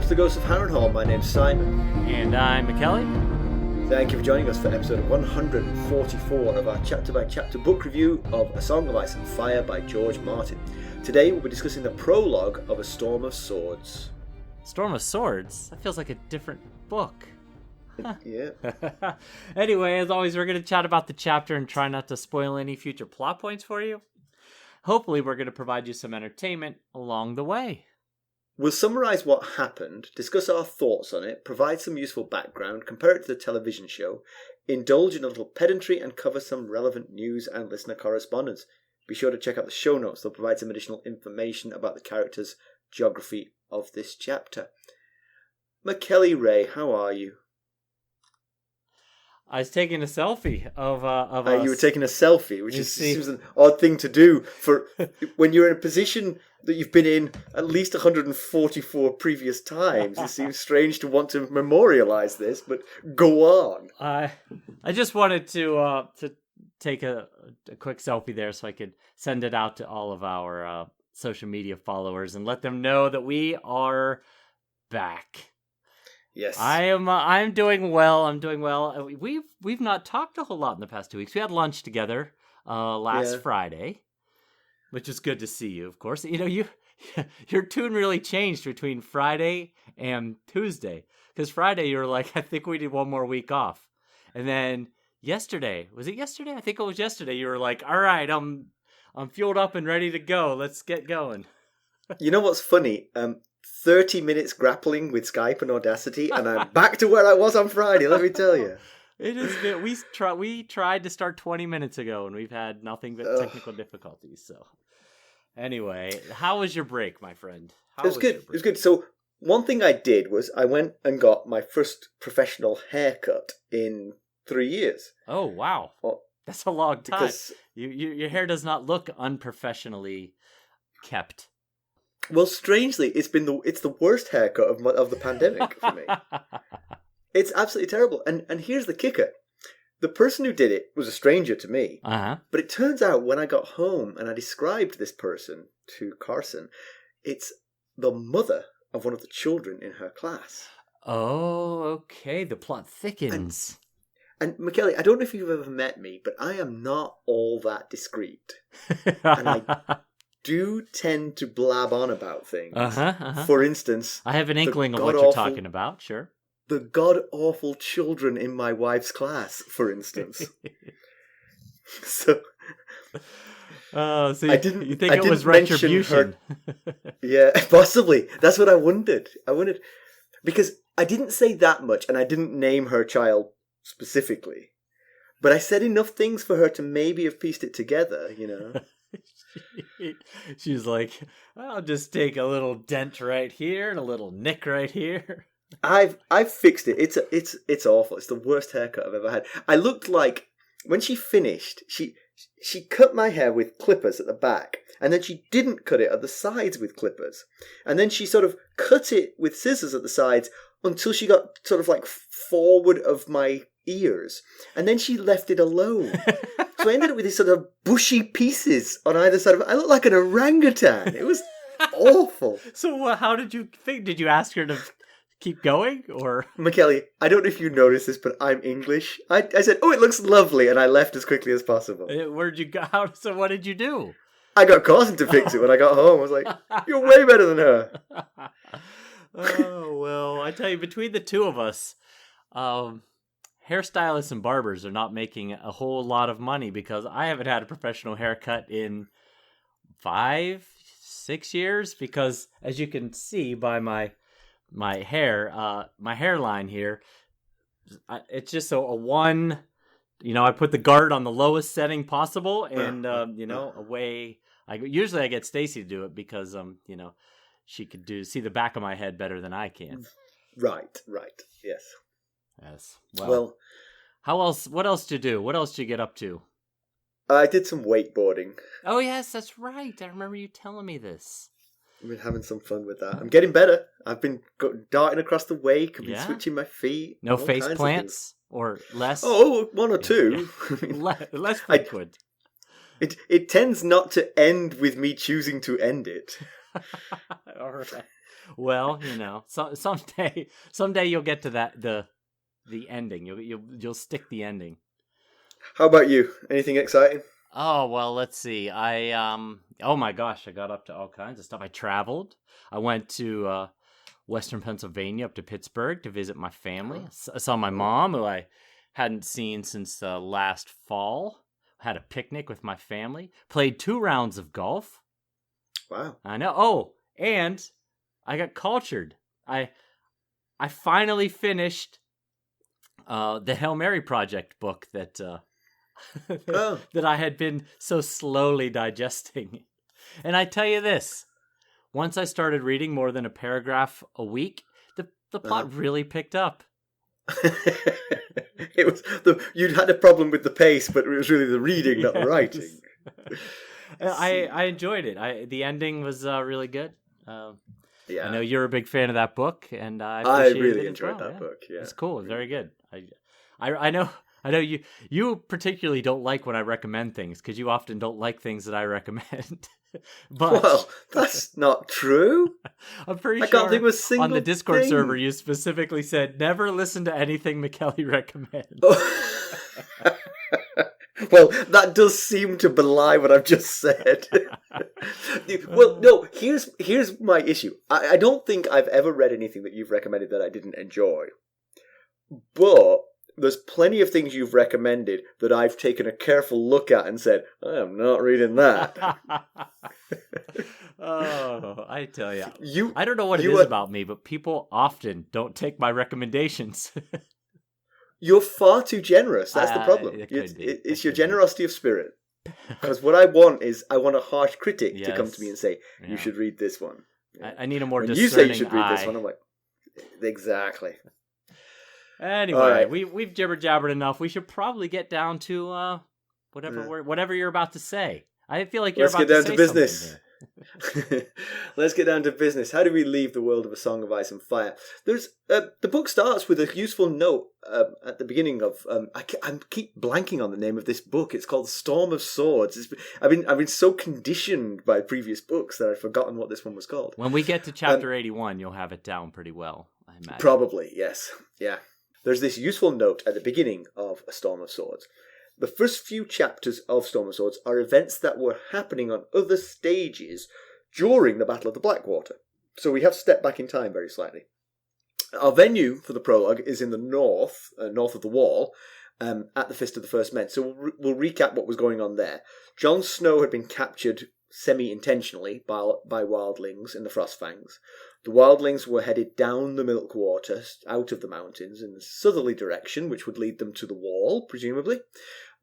to the Ghost of Harrenhal. My name's Simon. And I'm Mackelly. Thank you for joining us for episode 144 of our chapter-by-chapter book review of A Song of Ice and Fire by George Martin. Today we'll be discussing the prologue of A Storm of Swords. Storm of Swords? That feels like a different book. Yeah. Anyway, as always, we're going to chat about the chapter and try not to spoil any future plot points for you. Hopefully, we're going to provide you some entertainment along the way. We'll summarise what happened, discuss our thoughts on it, provide some useful background, compare it to the television show, indulge in a little pedantry, and cover some relevant news and listener correspondence. Be sure to check out the show notes. They'll provide some additional information about the characters' geography of this chapter. Mackelly Ray, how are you? I was taking a selfie of us. You were taking a selfie, which seems an odd thing to do for when you're in a position that you've been in at least 144 previous times. It seems strange to want to memorialize this, but go on. I just wanted to take a quick selfie there so I could send it out to all of our social media followers and let them know that we are back. Yes, I'm doing well. I'm doing well. We've not talked a whole lot in the past 2 weeks. We had lunch together last Friday, which is good to see you. Of course, you know your tune really changed between Friday and Tuesday. Because Friday you were like, I think we need one more week off, and then yesterday, was it yesterday? I think it was yesterday. You were like, all right, I'm fueled up and ready to go. Let's get going. You know what's funny? 30 minutes grappling with Skype and Audacity, and I'm back to where I was on Friday, let me tell you. It is good. We tried to start 20 minutes ago, and we've had nothing but technical difficulties. So, anyway, how was your break, my friend? It was good. It was good. So, one thing I did was I went and got my first professional haircut in 3 years. Oh, wow. Well, that's a long time. Because your hair does not look unprofessionally kept. Well, strangely, it's the worst haircut of the pandemic for me. It's absolutely terrible. And here's the kicker. The person who did it was a stranger to me. Uh-huh. But it turns out when I got home and I described this person to Carson, it's the mother of one of the children in her class. Oh, okay. The plot thickens. And Mackelly, I don't know if you've ever met me, but I am not all that discreet. And I do tend to blab on about things. For instance, I have an inkling of what you're talking about, sure. The god-awful children in my wife's class, for instance. So you think it was retribution? Yeah, possibly. That's what I wondered. Because I didn't say that much, and I didn't name her child specifically. But I said enough things for her to maybe have pieced it together, you know. She's like, I'll just take a little dent right here and a little nick right here. I've fixed it. It's awful. It's the worst haircut I've ever had. I looked like when she finished, she cut my hair with clippers at the back, and then she didn't cut it at the sides with clippers, and then she sort of cut it with scissors at the sides until she got sort of like forward of my ears, and then she left it alone. So I ended up with these sort of bushy pieces on either side of it. I looked like an orangutan. It was awful. So how did you think? Did you ask her to keep going, or? Mackelly, I don't know if you noticed this, but I'm English. I said, oh, it looks lovely, and I left as quickly as possible. Where'd you go? So what did you do? I got Carson to fix it when I got home. I was like, you're way better than her. Oh, well, I tell you, between the two of us, hairstylists and barbers are not making a whole lot of money because I haven't had a professional haircut in 5-6 years because, as you can see by my hair, my hairline here, it's just a one, I put the guard on the lowest setting possible and, away. Usually I get Stacy to do it because, she could see the back of my head better than I can. Right. Yes. Yes. Well, how else? What else did you do? What else did you get up to? I did some wakeboarding. Oh yes, that's right. I remember you telling me this. I've been having some fun with that. I'm getting better. I've been darting across the wake. I've been switching my feet. No face plants or less. Oh, one or two. Less frequent. It tends not to end with me choosing to end it. All right. Well, someday you'll get to that the ending. You'll stick the ending. How about you? Anything exciting? Oh, well, let's see. Oh my gosh, I got up to all kinds of stuff. I traveled. I went to Western Pennsylvania up to Pittsburgh to visit my family. I saw my mom, who I hadn't seen since last fall. Had a picnic with my family. Played 2 rounds of golf. Wow. I know. Oh, and I got cultured. I finally finished the Hail Mary Project book that that I had been so slowly digesting. And I tell you this, once I started reading more than a paragraph a week, the plot really picked up. It was you'd had a problem with the pace, but it was really the reading, not the writing. I enjoyed it. The ending was really good. Yeah, I know you're a big fan of that book, and I really enjoyed that book. Yeah, it's cool. It's very good. I know you particularly don't like when I recommend things because you often don't like things that I recommend. But well, that's not true. I'm pretty I sure can't think of a single on the Discord thing. server you specifically said never listen to anything Mackelly recommends. Well, that does seem to belie what I've just said. Well, no, here's my issue. I don't think I've ever read anything that you've recommended that I didn't enjoy. But there's plenty of things you've recommended that I've taken a careful look at and said, I am not reading that. Oh, I tell you. I don't know what it is about me, but people often don't take my recommendations. You're far too generous. That's the problem. It's your generosity of spirit. Because what I want is, I want a harsh critic to come to me and say, you should read this one. I need a more discerning you say you should read this one, I'm like, exactly. Anyway, right. we've jibber jabbered enough. We should probably get down to whatever you're about to say. I feel like you're about to say something. Let's get down to business. Let's get down to business. How do we leave the world of A Song of Ice and Fire? There's the book starts with a useful note at the beginning of. I keep blanking on the name of this book. It's called Storm of Swords. I've been so conditioned by previous books that I've forgotten what this one was called. When we get to chapter 81, you'll have it down pretty well, I imagine. Probably, yes. Yeah. There's this useful note at the beginning of A Storm of Swords. The first few chapters of Storm of Swords are events that were happening on other stages during the Battle of the Blackwater. So we have to step back in time very slightly. Our venue for the prologue is in the north of the wall, at the Fist of the First Men. So we'll recap what was going on there. Jon Snow had been captured semi-intentionally by wildlings in the Frostfangs. The wildlings were headed down the Milkwater, out of the mountains, in the southerly direction, which would lead them to the wall, presumably.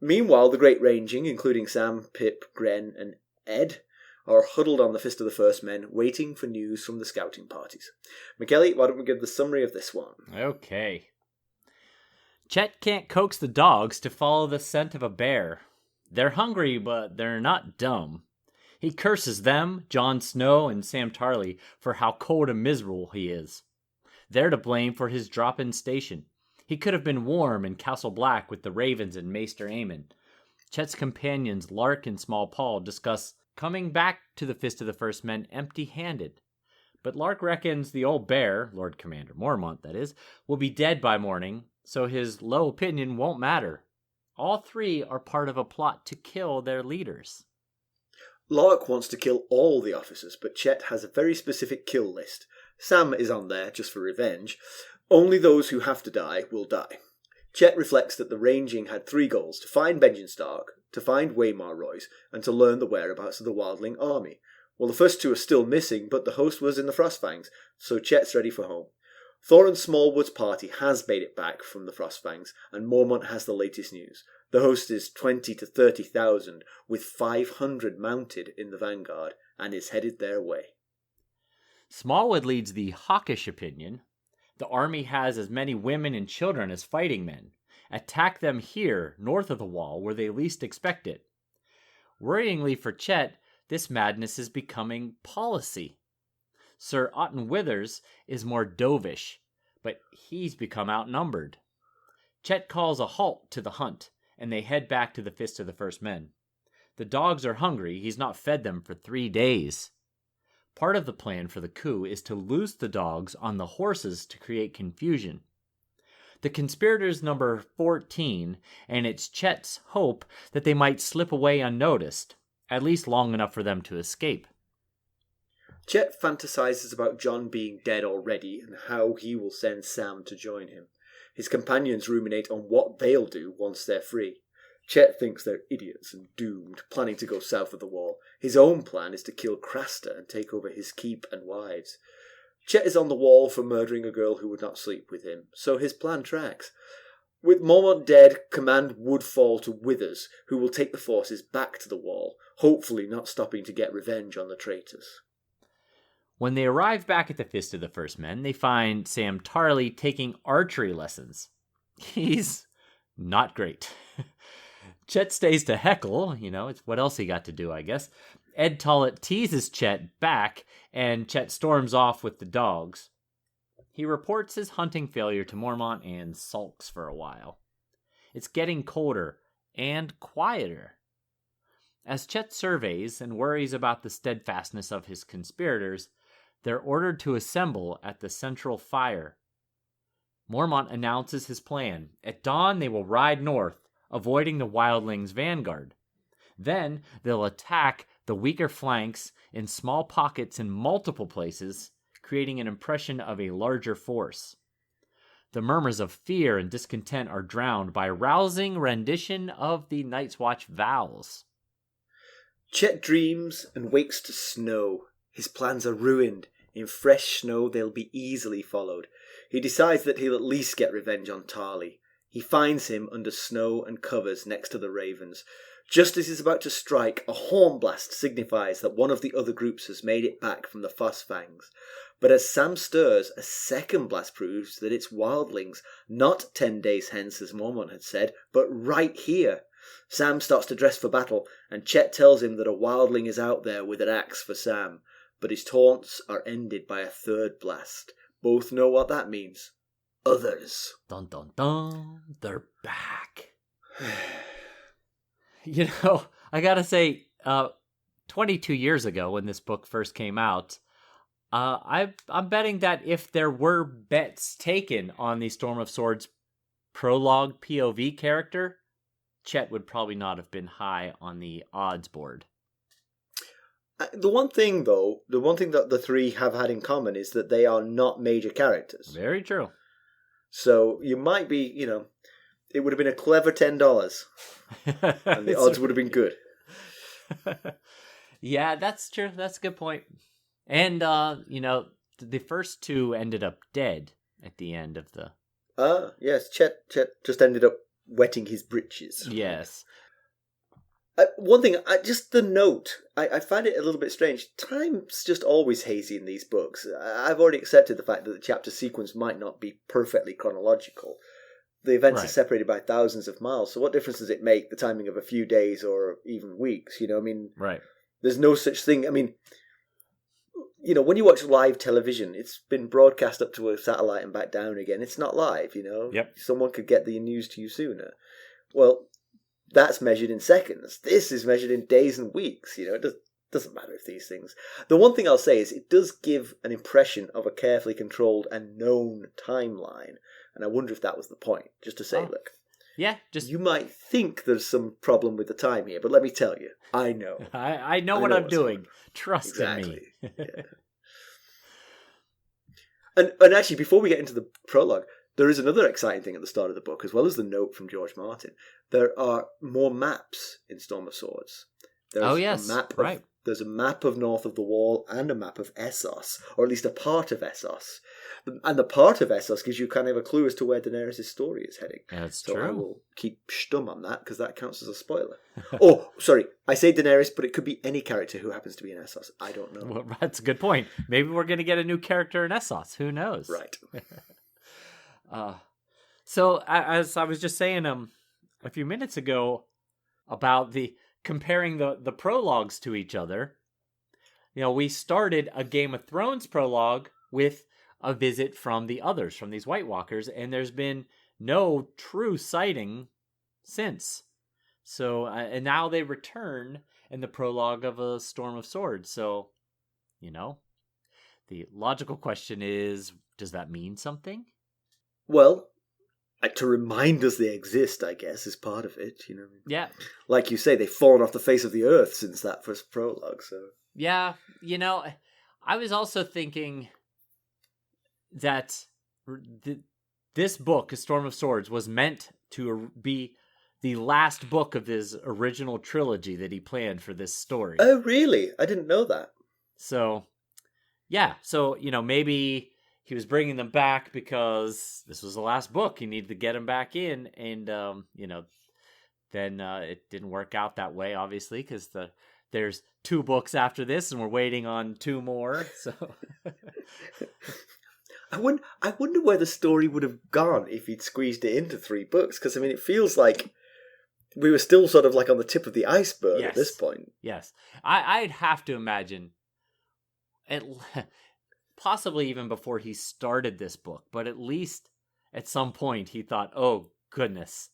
Meanwhile, the Great Ranging, including Sam, Pip, Grenn and Edd, are huddled on the Fist of the First Men, waiting for news from the scouting parties. Mackelly, why don't we give the summary of this one? Okay. Chett can't coax the dogs to follow the scent of a bear. They're hungry, but they're not dumb. He curses them, Jon Snow and Sam Tarly, for how cold and miserable he is. They're to blame for his drop-in station. He could have been warm in Castle Black with the Ravens and Maester Aemon. Chett's companions, Lark and Small Paul, discuss coming back to the Fist of the First Men empty-handed. But Lark reckons the old bear, Lord Commander Mormont that is, will be dead by morning, so his low opinion won't matter. All 3 are part of a plot to kill their leaders. Lark wants to kill all the officers, but Chett has a very specific kill list. Sam is on there just for revenge. Only those who have to die will die. Chett reflects that the Ranging had 3 goals: to find Benjen Stark, to find Waymar Royce, and to learn the whereabouts of the Wildling army. Well, the first 2 are still missing, but the host was in the Frostfangs, so Chett's ready for home. Thorin Smallwood's party has made it back from the Frostfangs, and Mormont has the latest news. The host is 20 to 30,000, with 500 mounted in the vanguard, and is headed their way. Smallwood leads the hawkish opinion. The army has as many women and children as fighting men. Attack them here, north of the wall, where they least expect it. Worryingly for Chett, this madness is becoming policy. Sir Otten Withers is more dovish, but he's become outnumbered. Chett calls a halt to the hunt, and they head back to the Fist of the First Men. The dogs are hungry. He's not fed them for 3 days. Part of the plan for the coup is to loose the dogs on the horses to create confusion. The conspirators number 14, and it's Chett's hope that they might slip away unnoticed, at least long enough for them to escape. Chett fantasizes about John being dead already and how he will send Sam to join him. His companions ruminate on what they'll do once they're free. Chett thinks they're idiots and doomed, planning to go south of the wall. His own plan is to kill Craster and take over his keep and wives. Chett is on the wall for murdering a girl who would not sleep with him, so his plan tracks. With Mormont dead, command would fall to Withers, who will take the forces back to the wall, hopefully not stopping to get revenge on the traitors. When they arrive back at the Fist of the First Men, they find Sam Tarly taking archery lessons. He's not great. Chett stays to heckle, it's what else he got to do, I guess. Edd Tollett teases Chett back, and Chett storms off with the dogs. He reports his hunting failure to Mormont and sulks for a while. It's getting colder and quieter. As Chett surveys and worries about the steadfastness of his conspirators, they're ordered to assemble at the central fire. Mormont announces his plan. At dawn, they will ride north, avoiding the wildlings' vanguard. Then they'll attack the weaker flanks in small pockets in multiple places, creating an impression of a larger force. The murmurs of fear and discontent are drowned by rousing rendition of the Night's Watch vows. Chett dreams and wakes to snow. His plans are ruined. In fresh snow, they'll be easily followed. He decides that he'll at least get revenge on Tarly. He finds him under snow and covers next to the ravens. Just as he's about to strike, a horn blast signifies that one of the other groups has made it back from the Fossfangs. But as Sam stirs, a second blast proves that it's wildlings, not 10 days hence as Mormont had said, but right here. Sam starts to dress for battle, and Chett tells him that a wildling is out there with an axe for Sam. But his taunts are ended by a third blast. Both know what that means. Others. Dun dun dun, they're back. I gotta say, 22 years ago when this book first came out, I'm betting that if there were bets taken on the Storm of Swords prologue POV character, Chett would probably not have been high on the odds board. The one thing that the three have had in common is that they are not major characters. Very true. So you might be, it would have been a clever $10, and the odds would have been good. Yeah, that's true. That's a good point. And, the first two ended up dead at the end of the... Yes, Chett just ended up wetting his britches. Yes. One thing, just the note, I find it a little bit strange. Time's just always hazy in these books. I've already accepted the fact that the chapter sequence might not be perfectly chronological. The events are separated by thousands of miles, so what difference does it make, the timing of a few days or even weeks? Right. There's no such thing. When you watch live television, it's been broadcast up to a satellite and back down again. It's not live, Yep. Someone could get the news to you sooner. Well, that's measured in seconds. This is measured in days and weeks. It doesn't matter if these things... The one thing I'll say is it does give an impression of a carefully controlled and known timeline. And I wonder if that was the point. Just to say, look... Yeah, You might think there's some problem with the time here, but let me tell you, I know. I know what I'm doing. Trust in me. Yeah. And actually, before we get into the prologue, there is another exciting thing at the start of the book, as well as the note from George Martin. There are more maps in Storm of Swords. There's There's a map of North of the Wall and a map of Essos, or at least a part of Essos. And the part of Essos gives you kind of a clue as to where Daenerys' story is heading. Yeah, that's so true. I will keep stum on that, because that counts as a spoiler. Oh, sorry, I say Daenerys, but it could be any character who happens to be in Essos. I don't know. Well, that's a good point. Maybe we're going to get a new character in Essos. Who knows? Right. So, as I was just saying a few minutes ago about the comparing the prologues to each other, we started a Game of Thrones prologue with a visit from the others, from these White Walkers, and there's been no true sighting since. So, and now they return in the prologue of A Storm of Swords. So, The logical question is, does that mean something? Well, to remind us they exist, I guess, is part of it, Yeah. Like you say, they've fallen off the face of the earth since that first prologue, so... Yeah, I was also thinking that this book, A Storm of Swords, was meant to be the last book of his original trilogy that he planned for this story. Oh, really? I didn't know that. So, yeah. So, maybe he was bringing them back because this was the last book. He needed to get them back in. And, then it didn't work out that way, obviously, because there's 2 books after this and we're waiting on 2 more. So... I wonder where the story would have gone if he'd squeezed it into 3 books, because, it feels like we were still sort of like on the tip of the iceberg at this point. Yes. I'd have to imagine, possibly even before he started this book, but at least at some point he thought, oh, goodness,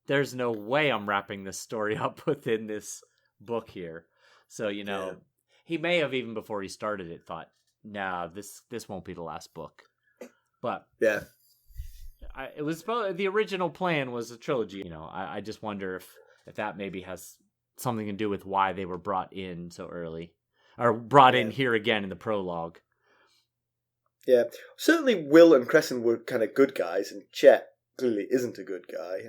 there's no way I'm wrapping this story up within this book here. So, he may have, even before he started it, thought, nah, this won't be the last book. But yeah, it was the original plan was a trilogy. I just wonder if that maybe has something to do with why they were brought in so early, or brought in here again in the prologue. Yeah, certainly Will and Crescent were kind of good guys, and Chett clearly isn't a good guy.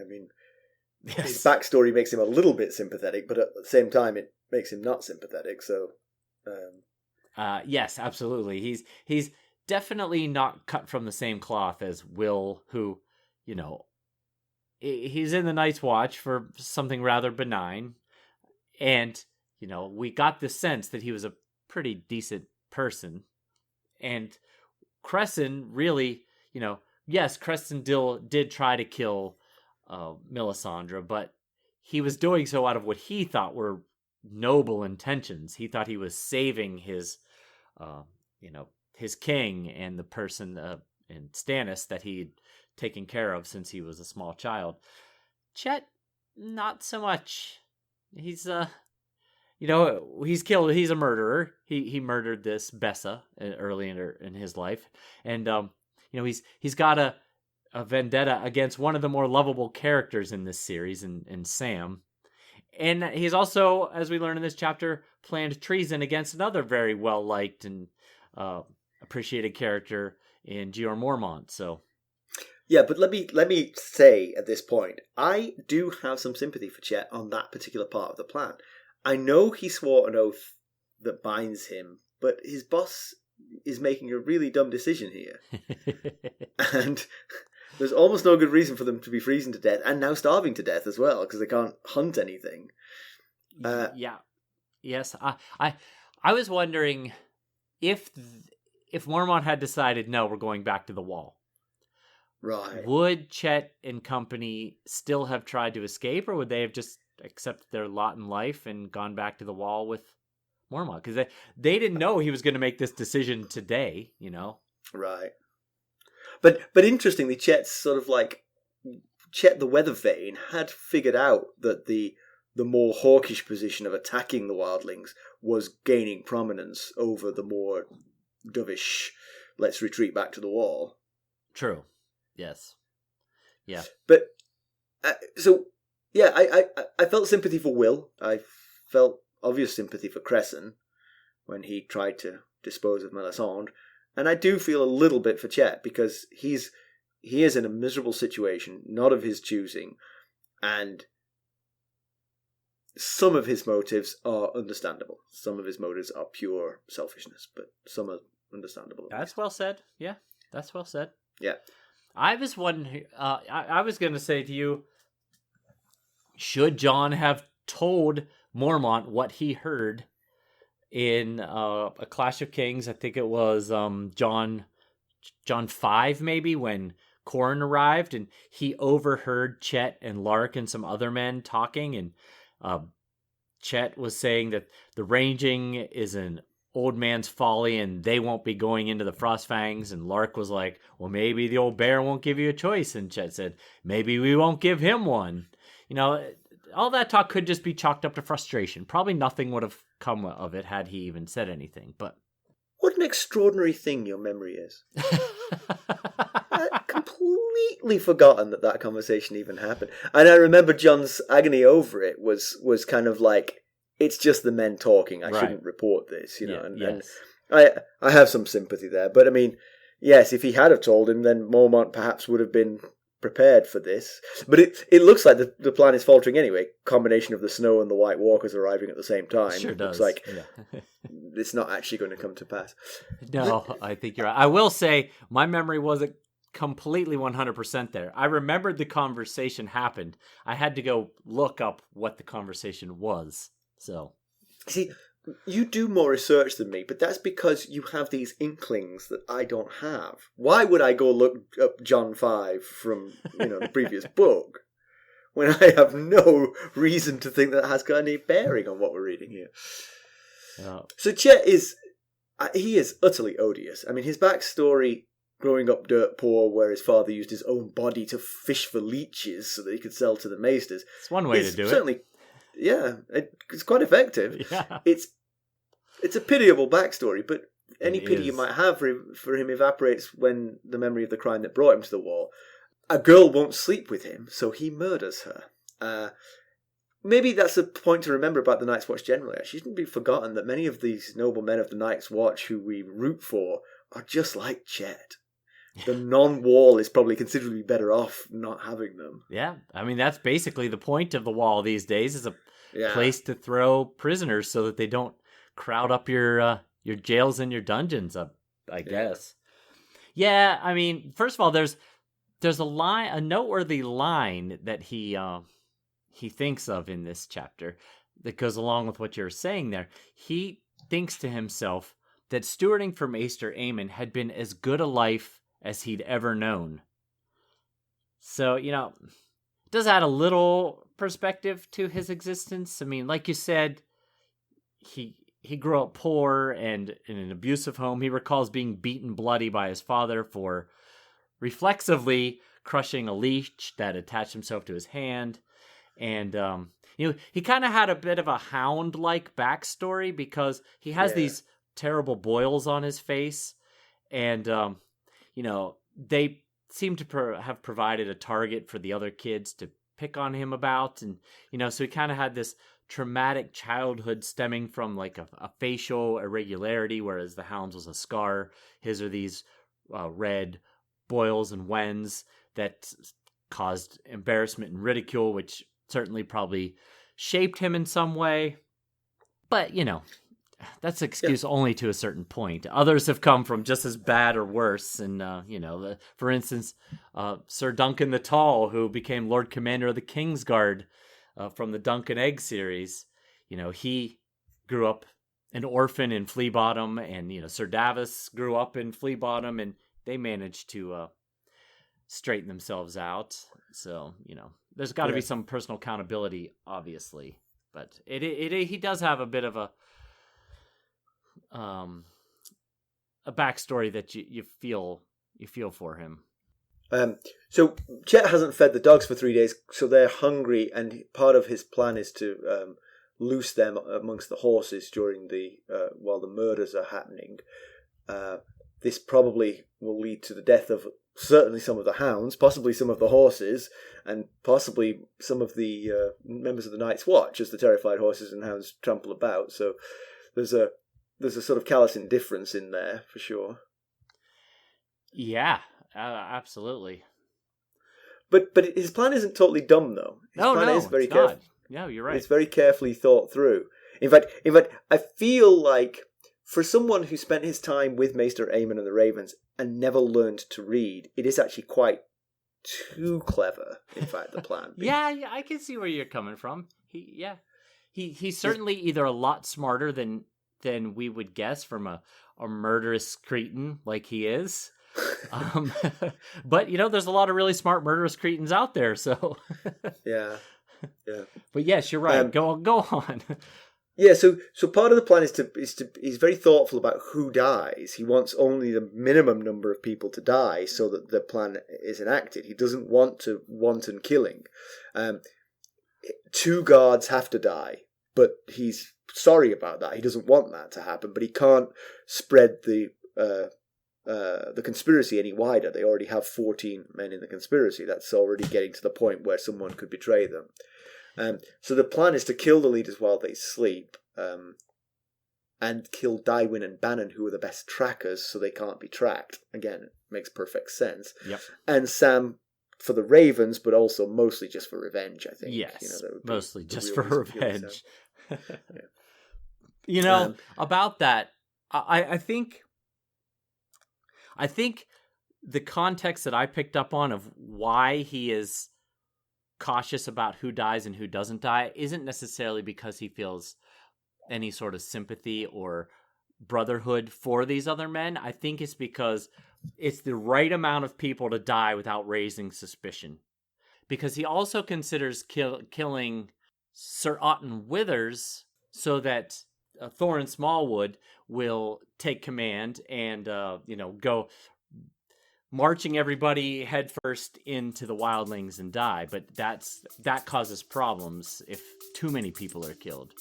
His backstory makes him a little bit sympathetic, but at the same time, it makes him not sympathetic. So, yes, absolutely. He's definitely not cut from the same cloth as Will, who, he's in the Night's Watch for something rather benign. And, we got the sense that he was a pretty decent person. And Crescent really, yes, Crescent did try to kill Melisandre, but he was doing so out of what he thought were noble intentions. He thought he was saving his, his king and the person in Stannis that he'd taken care of since he was a small child. Chett, not so much. He's he's a murderer. He murdered this Bessa early in his life, and he's got a vendetta against one of the more lovable characters in this series, in Sam. And he's also, as we learn in this chapter, planned treason against another very well-liked and appreciated character in Jeor Mormont. So, yeah, but let me say at this point, I do have some sympathy for Chett on that particular part of the plan. I know he swore an oath that binds him, but his boss is making a really dumb decision here, and there's almost no good reason for them to be freezing to death and now starving to death as well, because they can't hunt anything. Yes. I was wondering if Mormont had decided, no, we're going back to the Wall. Right. Would Chett and company still have tried to escape, or would they have just accepted their lot in life and gone back to the Wall with Mormont? Because they didn't know he was going to make this decision today, Right. But interestingly, Chet the Weather Vane had figured out that the more hawkish position of attacking the wildlings was gaining prominence over the more dovish, let's retreat back to the Wall. True. Yes. Yeah. But I felt sympathy for Will. I felt obvious sympathy for Crescent when he tried to dispose of Melisandre. And I do feel a little bit for Chett, because he is in a miserable situation, not of his choosing, and some of his motives are understandable. Some of his motives are pure selfishness, but some are understandable. That's well said. Yeah, that's well said. Yeah. I was wondering, I was going to say to you, should Jon have told Mormont what he heard in A Clash of Kings? I think it was John 5, maybe, when Corrin arrived and he overheard Chett and Lark and some other men talking, and Chett was saying that the ranging is an old man's folly and they won't be going into the Frostfangs, and Lark was like, well, maybe the old bear won't give you a choice, and Chett said, maybe we won't give him one. All that talk could just be chalked up to frustration. Probably nothing would have come of it had he even said anything. But What an extraordinary thing your memory is. I'd completely forgotten that conversation even happened. And I remember John's agony over it was kind of like, it's just the men talking. I shouldn't report this, you know. And I have some sympathy there. But I mean, yes, if he had have told him, then Mormont perhaps would have been prepared for this. But it looks like the plan is faltering anyway. Combination of the snow and the White Walkers arriving at the same time. Sure does. Looks like it's not actually going to come to pass. No, I think you're right. I will say my memory wasn't completely 100% there. I remembered the conversation happened. I had to go look up what the conversation was. So, see, you do more research than me, but that's because you have these inklings that I don't have. Why would I go look up John 5 from the previous book when I have no reason to think that has got any bearing on what we're reading here? So Chett is utterly odious. I mean, his backstory, growing up dirt poor, where his father used his own body to fish for leeches so that he could sell to the maesters. It's one way to do it. Yeah, it's quite effective. Yeah. It's a pitiable backstory, but any pity you might have for him evaporates when the memory of the crime that brought him to the wall. A girl won't sleep with him, so he murders her. Maybe that's a point to remember about the Night's Watch generally. It shouldn't be forgotten that many of these noble men of the Night's Watch who we root for are just like Chett. The non-wall is probably considerably better off not having them. Yeah, I mean, that's basically the point of the wall these days, is a place to throw prisoners so that they don't crowd up your jails and your dungeons, I guess. Yeah, I mean, first of all, there's a noteworthy line that he thinks of in this chapter that goes along with what you're saying there. He thinks to himself that stewarding for Maester Aemon had been as good a life as he'd ever known. So, it does add a little perspective to his existence. I mean, like you said, he grew up poor and in an abusive home. He recalls being beaten bloody by his father for reflexively crushing a leech that attached himself to his hand. And, he kind of had a bit of a hound-like backstory because he has these terrible boils on his face. And, they seem to have provided a target for the other kids to pick on him about. And, so he kind of had this traumatic childhood stemming from like a facial irregularity, whereas the hound's was a scar. His are these red boils and wens that caused embarrassment and ridicule, which certainly probably shaped him in some way. But, that's excuse only to a certain point. Others have come from just as bad or worse. And, for instance, Sir Duncan the Tall, who became Lord Commander of the Kingsguard from the Dunk and Egg series. He grew up an orphan in Flea Bottom, and, Sir Davos grew up in Flea Bottom, and they managed to straighten themselves out. So, there's got to be some personal accountability, obviously. But he does have a bit of a backstory that you feel for him. So Chett hasn't fed the dogs for 3 days, so they're hungry, and part of his plan is to loose them amongst the horses during while the murders are happening. This probably will lead to the death of certainly some of the hounds, possibly some of the horses, and possibly some of the members of the Night's Watch as the terrified horses and hounds trample about. So there's a sort of callous indifference in there, for sure. Yeah, absolutely. But his plan isn't totally dumb, though. His plan is very careful. No, you're right. It's very carefully thought through. In fact, I feel like for someone who spent his time with Maester Aemon and the Ravens and never learned to read, it is actually quite too clever, in fact, the plan. Yeah, I can see where you're coming from. He's certainly either a lot smarter than we would guess from a murderous cretin like he is. But there's a lot of really smart murderous cretins out there, so yeah. But yes, you're right. Go on. Yeah, so part of the plan is to he's very thoughtful about who dies. He wants only the minimum number of people to die so that the plan is enacted. He doesn't want to wanton killing. 2 guards have to die, but he's sorry about that. He doesn't want that to happen, but he can't spread the conspiracy any wider. They already have 14 men in the conspiracy. That's already getting to the point where someone could betray them. So the plan is to kill the leaders while they sleep, and kill Dywyn and Bannon, who are the best trackers, so they can't be tracked. Again, it makes perfect sense. Yep. And Sam for the Ravens, but also mostly just for revenge, I think. Yes, that would be mostly the just real for reason killing revenge. Yeah. About that, I think the context that I picked up on of why he is cautious about who dies and who doesn't die isn't necessarily because he feels any sort of sympathy or brotherhood for these other men. I think it's because it's the right amount of people to die without raising suspicion. Because he also considers killing Sir Otton Withers so that Thorin Smallwood will take command and go marching everybody headfirst into the wildlings and die. But that causes problems if too many people are killed.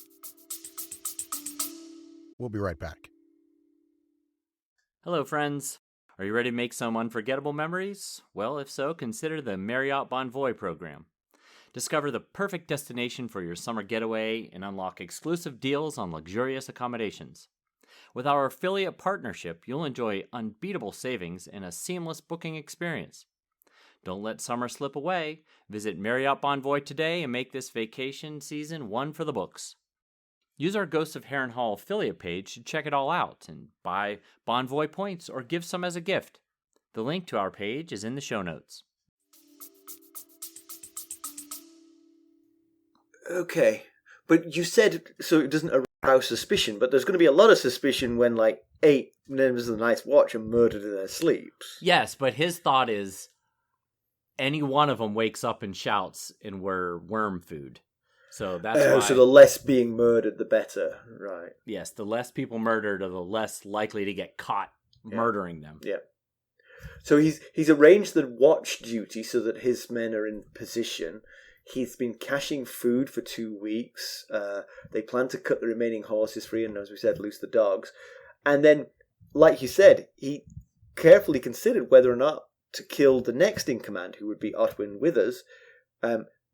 We'll be right back. Hello, friends. Are you ready to make some unforgettable memories? Well, if so, consider the Marriott Bonvoy program. Discover the perfect destination for your summer getaway and unlock exclusive deals on luxurious accommodations. With our affiliate partnership, you'll enjoy unbeatable savings and a seamless booking experience. Don't let summer slip away. Visit Marriott Bonvoy today and make this vacation season one for the books. Use our Ghosts of Harrenhal affiliate page to check it all out and buy Bonvoy points or give some as a gift. The link to our page is in the show notes. Okay, but you said so it doesn't arouse suspicion, but there's going to be a lot of suspicion when 8 members of the Night's Watch are murdered in their sleeps. Yes, but his thought is any one of them wakes up and shouts and we're worm food. So that's why. So the less being murdered, the better, right? Yes, the less people murdered are the less likely to get caught murdering them. Yeah. So he's arranged the watch duty so that his men are in position. He's been caching food for 2 weeks. They plan to cut the remaining horses free and, as we said, loose the dogs. And then, like you said, he carefully considered whether or not to kill the next in command, who would be Otwin Withers.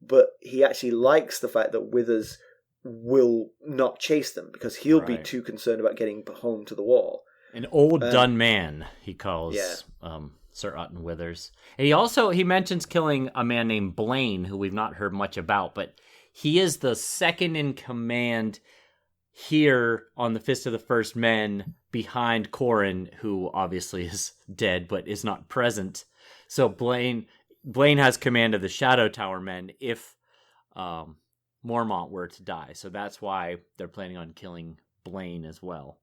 But he actually likes the fact that Withers will not chase them because he'll be too concerned about getting home to the wall. An old done man, he calls Sir Otton Withers. And he mentions killing a man named Blaine, who we've not heard much about, but he is the second in command here on the Fist of the First Men behind Corrin, who obviously is dead but is not present. So Blaine has command of the Shadow Tower men if Mormont were to die. So that's why they're planning on killing Blaine as well.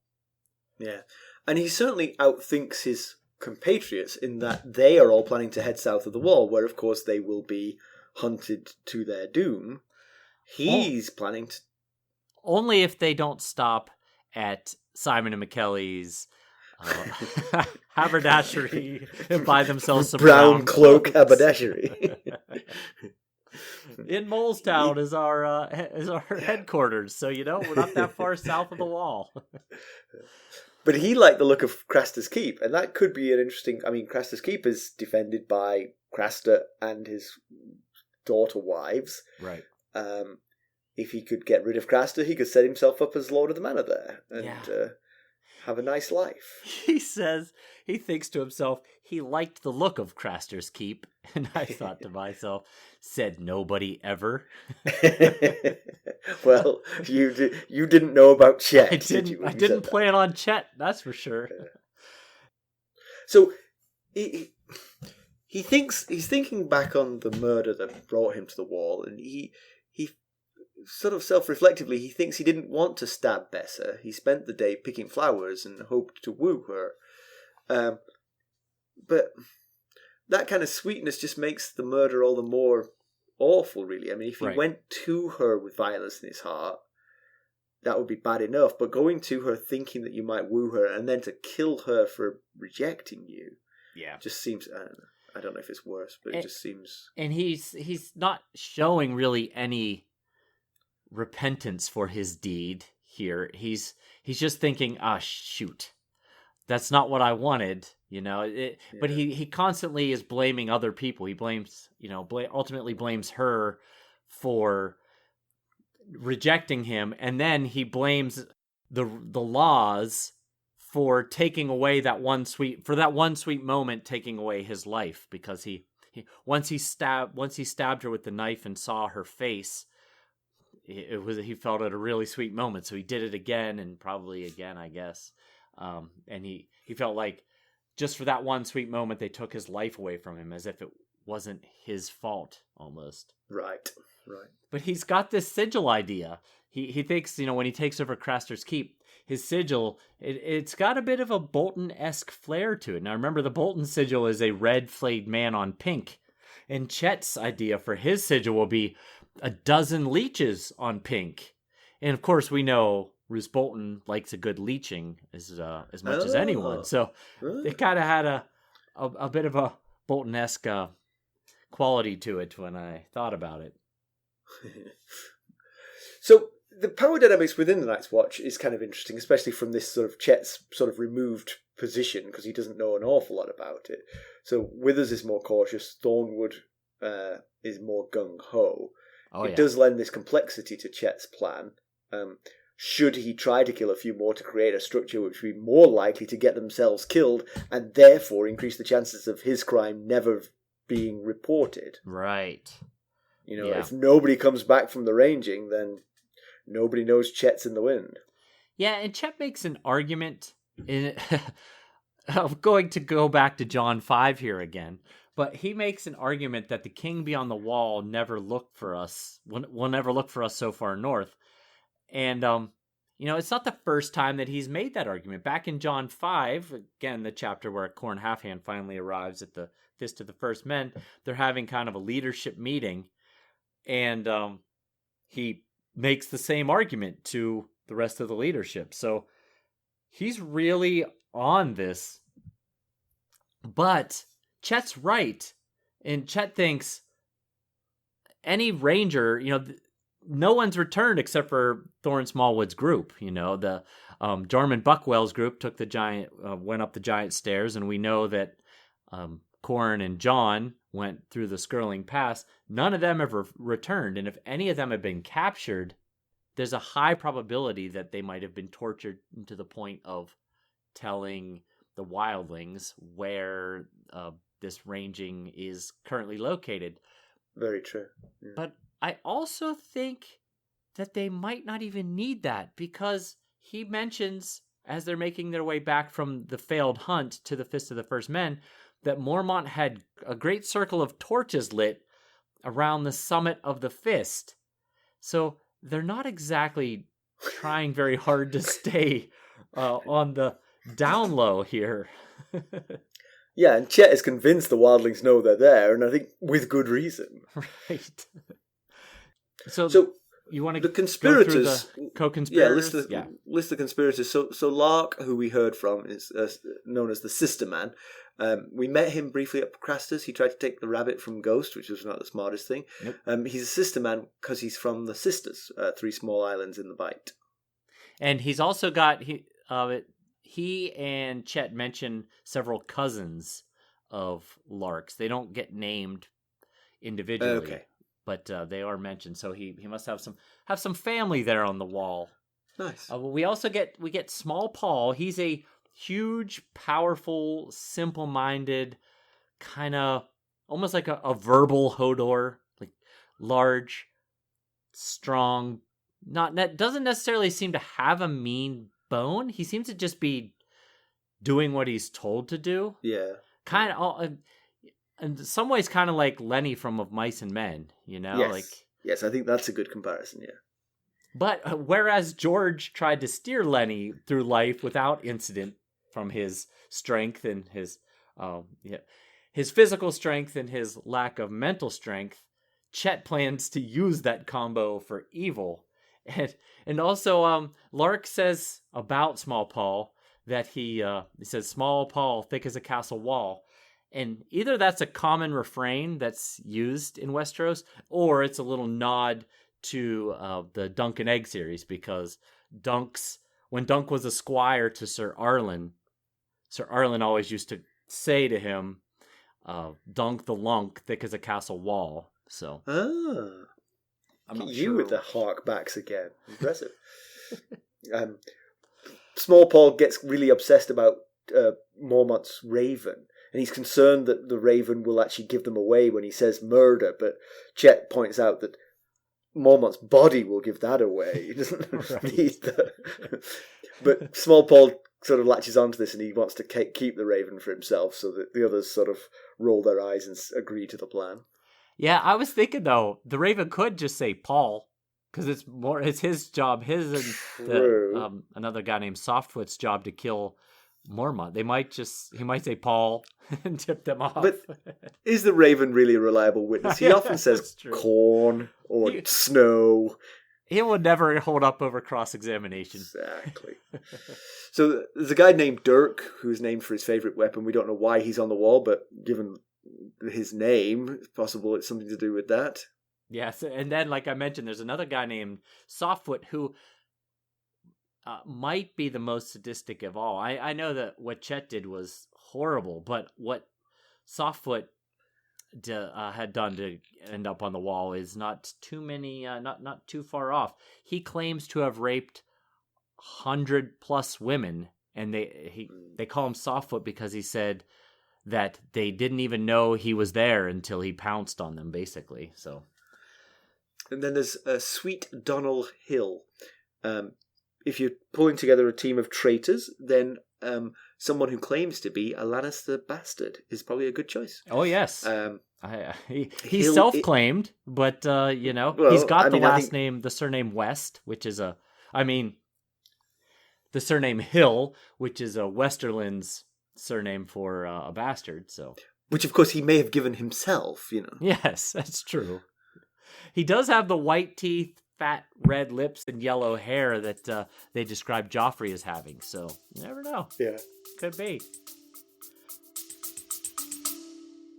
Yeah. And he certainly outthinks his compatriots in that they are all planning to head south of the wall, where, of course, they will be hunted to their doom. He's planning to... Only if they don't stop at Simon and Mackelly's haberdashery and buy themselves some brown cloak haberdashery. In Molestown is our headquarters, so we're not that far south of the wall. But he liked the look of Craster's Keep, and that could be an interesting... I mean, Craster's Keep is defended by Craster and his daughter wives. Right. If he could get rid of Craster, he could set himself up as Lord of the Manor there and have a nice life. He thinks to himself, he liked the look of Craster's Keep, and I thought to myself, said nobody ever. Well, you didn't know about Chett, did you? I didn't plan on Chett, that's for sure. So he's thinking back on the murder that brought him to the wall, and he sort of self-reflectively, he thinks he didn't want to stab Bessa. He spent the day picking flowers and hoped to woo her. But that kind of sweetness just makes the murder all the more awful, really. I mean, if he went to her with violence in his heart, that would be bad enough. But going to her thinking that you might woo her and then to kill her for rejecting you, just seems... I don't know if it's worse, but it just seems... And he's not showing really any repentance for his deed here. He's just thinking, shoot, that's not what I wanted, But he constantly is blaming other people. He blames, ultimately blames her for rejecting him, and then he blames the laws for taking away that one sweet moment, taking away his life, because he once he stabbed her with the knife and saw her face, he felt it a really sweet moment, so he did it again and probably again, I guess. And he felt like just for that one sweet moment they took his life away from him, as if it wasn't his fault almost. Right. But he's got this sigil idea. He thinks, when he takes over Craster's Keep, his sigil, it's got a bit of a Bolton-esque flair to it. Now remember, the Bolton sigil is a red flayed man on pink. And Chett's idea for his sigil will be a dozen leeches on pink. And of course we know Roose Bolton likes a good leeching as much as anyone. So it kind of had a bit of a Bolton-esque quality to it when I thought about it. So the power dynamics within the Night's Watch is kind of interesting, especially from this sort of Chett's sort of removed position, because he doesn't know an awful lot about it. So Withers is more cautious, Thornwood is more gung-ho. It does lend this complexity to Chett's plan. Should he try to kill a few more to create a structure which would be more likely to get themselves killed, and therefore increase the chances of his crime never being reported? Right. If nobody comes back from the ranging, then nobody knows Chett's in the wind. Yeah, and Chett makes an argument I'm going to go back to John 5 here again, but he makes an argument that the king beyond the wall never looked for us, will never look for us so far north. And, it's not the first time that he's made that argument. Back in John 5, again, the chapter where Corn Halfhand finally arrives at the Fist of the First Men, they're having kind of a leadership meeting, and he makes the same argument to the rest of the leadership. So he's really on this. But Chett's right. And Chett thinks any ranger, no one's returned except for Thorin Smallwood's group. The Jormund Buckwell's group went up the giant stairs, and we know that Corn and John went through the Skirling Pass. None of them ever returned, and if any of them had been captured, there's a high probability that they might have been tortured to the point of telling the wildlings where this ranging is currently located. Very true. Yeah. But I also think that they might not even need that, because he mentions, as they're making their way back from the failed hunt to the Fist of the First Men, that Mormont had a great circle of torches lit around the summit of the Fist. So they're not exactly trying very hard to stay on the down low here. Yeah, and Chett is convinced the wildlings know they're there, and I think with good reason. Right. So you want to the conspirators, go through the co-conspirators? List the conspirators. So Lark, who we heard from, is known as the Sister Man. We met him briefly at Craster's. He tried to take the rabbit from Ghost, which was not the smartest thing. Nope. He's a Sister Man because he's from the Sisters, 3 small islands in the Bight. And he's also got he and Chett mention several cousins of Lark's. They don't get named individually. Okay. But they are mentioned, so he must have some family there on the wall. Nice. We also get Small Paul. He's a huge, powerful, simple-minded, kind of almost like a verbal Hodor, like large, strong. Doesn't necessarily seem to have a mean bone. He seems to just be doing what he's told to do. Yeah. Kind of. In some ways, kind of like Lenny from Of Mice and Men, Yes. Yes, I think that's a good comparison, yeah. But whereas George tried to steer Lenny through life without incident from his strength and his physical strength and his lack of mental strength, Chett plans to use that combo for evil. And also, Lark says about Small Paul that he says, "Small Paul, thick as a castle wall." And either that's a common refrain that's used in Westeros, or it's a little nod to the Dunk and Egg series, because when Dunk was a squire to Sir Arlen always used to say to him, Dunk the Lunk, thick as a castle wall. So I'm not you sure. with the harkbacks again. Impressive. Small Paul gets really obsessed about Mormont's raven, and he's concerned that the raven will actually give them away when he says murder, but Chett points out that Mormont's body will give that away. He doesn't need the... But Small Paul sort of latches onto this, and he wants to keep the raven for himself, so that the others sort of roll their eyes and agree to the plan. Yeah, I was thinking, though, the raven could just say Paul, because it's his job, his and another guy named Softfoot's job to kill Mormont. He might say Paul and tip them off. But is the raven really a reliable witness? He often says corn or snow. He will never hold up over cross-examination. Exactly. So there's a guy named Dirk who's named for his favourite weapon. We don't know why he's on the wall, but given his name, it's possible it's something to do with that. Yes, and then, like I mentioned, there's another guy named Softfoot who might be the most sadistic of all. I know that what Chett did was horrible, but what Softfoot had done to end up on the wall is not too far off. He claims to have raped 100+ women, and they call him Softfoot because he said that they didn't even know he was there until he pounced on them, basically. So. And then there's Sweet Donnell Hill. If you're pulling together a team of traitors, then someone who claims to be a Lannister bastard is probably a good choice. Oh, yes. He's self-claimed, but, he's got the surname West, which is the surname Hill, which is a Westerland's surname for a bastard, so. Which, of course, he may have given himself, Yes, that's true. He does have the white teeth, fat red lips, and yellow hair that they describe Joffrey as having. So, you never know. Yeah. Could be.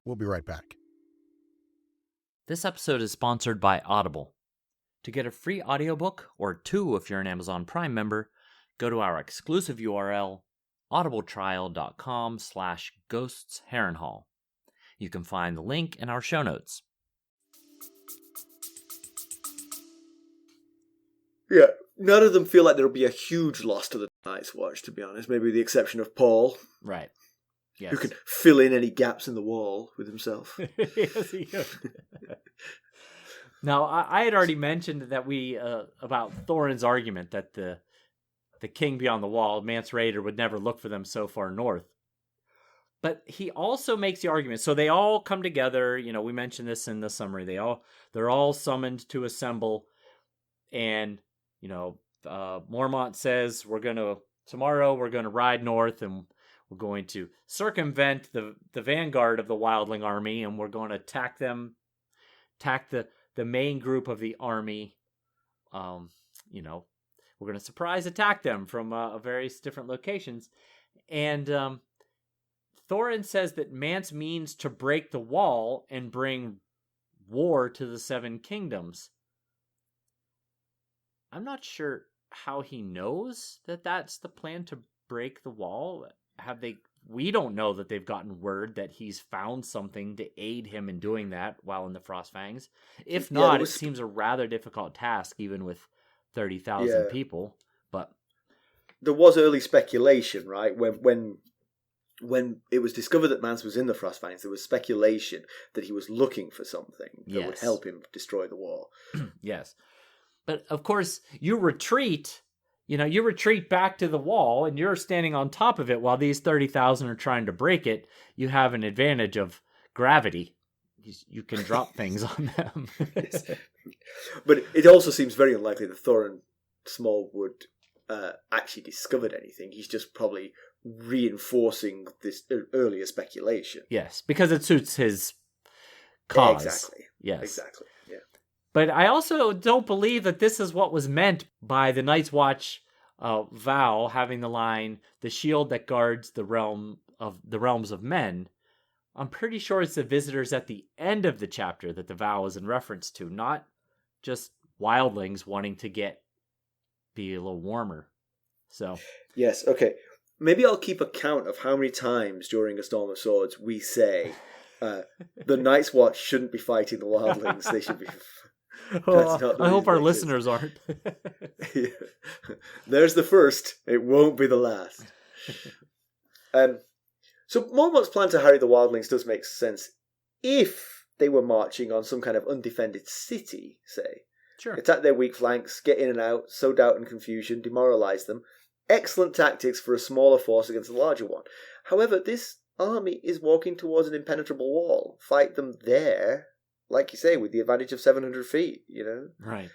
We'll be right back. This episode is sponsored by Audible. To get a free audiobook, or 2 if you're an Amazon Prime member, go to our exclusive URL, audibletrial.com/ghostsharrenhal. You can find the link in our show notes. Yeah, none of them feel like there'll be a huge loss to the Night's Watch, to be honest. Maybe with the exception of Paul. Right. Yes. Who can fill in any gaps in the wall with himself. Yes, he could. Now, I had already mentioned that about Thorin's argument that the king beyond the wall, Mance Rayder, would never look for them so far north. But he also makes the argument. So they all come together. We mentioned this in the summary. They're all summoned to assemble, and Mormont says tomorrow we're gonna ride north, and we're going to circumvent the vanguard of the wildling army, and we're going to attack the main group of the army. We're going to surprise attack them from various different locations. And Thorin says that Mance means to break the wall and bring war to the Seven Kingdoms. I'm not sure how he knows that that's the plan to break the wall. We don't know that they've gotten word that he's found something to aid him in doing that while in the Frostfangs. If not, it seems a rather difficult task, even with 30,000 people. But there was early speculation, right? When it was discovered that Mance was in the Frostfangs, there was speculation that he was looking for something that would help him destroy the wall. Yes. But, of course, you retreat back to the wall, and you're standing on top of it while these 30,000 are trying to break it. You have an advantage of gravity. You can drop things on them. But it also seems very unlikely that Thorin Smallwood actually discovered anything. He's just probably reinforcing this earlier speculation. Yes, because it suits his cause. Exactly. Yes. Exactly. Yeah. But I also don't believe that this is what was meant by the Night's Watch vow, having the line, "The shield that guards the realms of men." I'm pretty sure it's the visitors at the end of the chapter that the vow is in reference to, not just wildlings wanting to be a little warmer. So yes, okay. Maybe I'll keep a count of how many times during A Storm of Swords we say the Night's Watch shouldn't be fighting the wildlings. They should be. I hope our listeners aren't. Yeah. There's the first. It won't be the last. So Mormont's plan to harry the wildlings does make sense if they were marching on some kind of undefended city, say. Sure. Attack their weak flanks, get in and out, sow doubt and confusion, demoralize them. Excellent tactics for a smaller force against a larger one. However, this army is walking towards an impenetrable wall. Fight them there, like you say, with the advantage of 700 feet, you know? Right.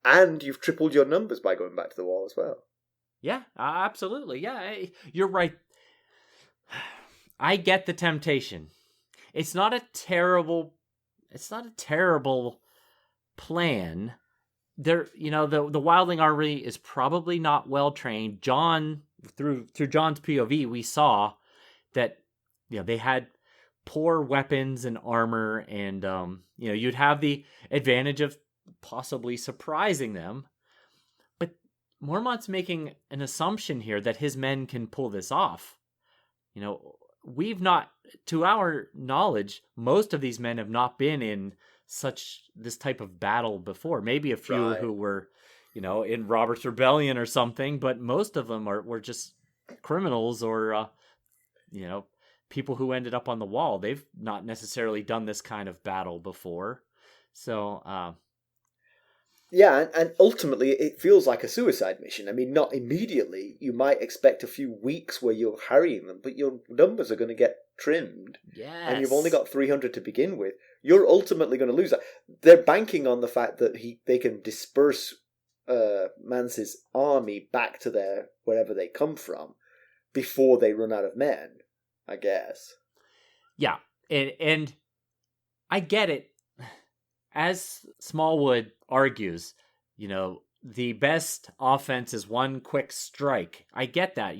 And you've tripled your numbers by going back to the wall as well. Yeah, absolutely. Yeah, you're right. I get the temptation. It's not a terrible plan. The wildling army is probably not well trained. John, through John's POV, we saw that they had poor weapons and armor, and you'd have the advantage of possibly surprising them. But Mormont's making an assumption here that his men can pull this off. We've not, to our knowledge, most of these men have not been in this type of battle before. Maybe a few who were, in Robert's Rebellion or something, but most of them were just criminals or, people who ended up on the wall. They've not necessarily done this kind of battle before. So, yeah, and ultimately it feels like a suicide mission. I mean, not immediately. You might expect a few weeks where you're harrying them, but your numbers are going to get trimmed. Yes. And you've only got 300 to begin with. You're ultimately going to lose that. They're banking on the fact that they can disperse Mance's army back to wherever they come from before they run out of men, I guess. Yeah, and I get it. As Smallwood argues, the best offense is one quick strike. I get that.